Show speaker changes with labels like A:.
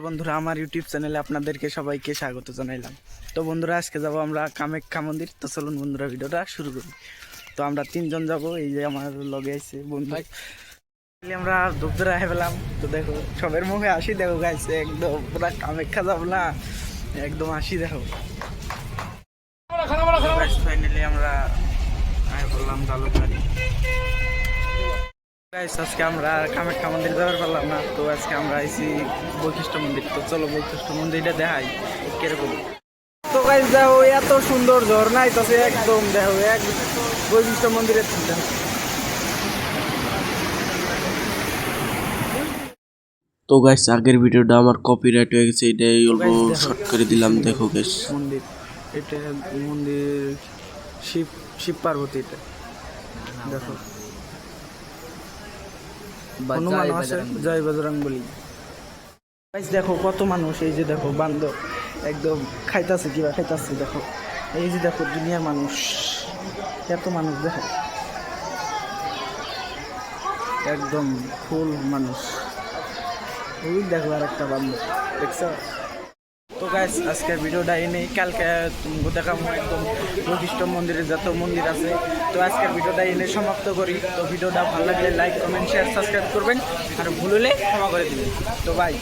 A: বন্ধুরা, আমার ইউটিউব চ্যানেলে আপনাদেরকে সবাইকে স্বাগত জানাইলাম। তো বন্ধুরা, আজকে যাব আমরা কামাখ্যা মন্দির। তো চলুন বন্ধুরা, ভিডিওটা শুরু করি। তো আমরা তিনজন যাব, এই যে আমার লগে আছে বন্ধু। আমরা ধূপধরা হয়ে পেলাম। তো দেখো সবের মুখে হাসি, দেখো গাইছে একদম পুরা কামাখ্যা যাব না, একদম হাসি দেখো। ফাইনালি আমরা বললাম জালুকবাড়ি। আজকে আমরা কামাখ্যা মন্দির যাবার পারলাম না, তো আজকে আমরা আইছি বৈশিষ্ট্য মন্দির। তো চলো বৈশিষ্ট্য মন্দিরটা দেখাই কিরকম। তো গাইস দেখো, এত সুন্দর ঝর্ণা আইতাছে একদম, দেখো এক বৈশিষ্ট্য মন্দিরের।
B: তো গাইস, আগের ভিডিওটা আমার কপিরাইট হয়ে গেছে, এটাই অল্প শর্ট করে দিলাম। দেখো গাইস,
A: মন্দির এটা, মন্দির শিব শিব পার্বতী। এটা দেখো, হনুমান আছে, জয় বজরং বলি। গাইস দেখো কত মানুষ, এই যে দেখো বান্দর একদম খাইতাছে, কিবা খাইতাছে দেখো। এই যে দেখো দুনিয়ার মানুষ, এত মানুষ দেখো, একদম ফুল মানুষ। ওই দেখো আর একটা বান্দর, দেখছো? তো গাইস, আজকের ভিডিওটা এনেই, কালকে দেখাবো একদম বৈশিষ্ট্য মন্দিরে যত মন্দির আছে। তো আজকের ভিডিওটা এনে সমাপ্ত করি। তো ভিডিওটা ভালো লাগলে লাইক, কমেন্ট, শেয়ার, সাবস্ক্রাইব করবেন, আর ভুল হলে ক্ষমা করে দিবেন। তো বাই।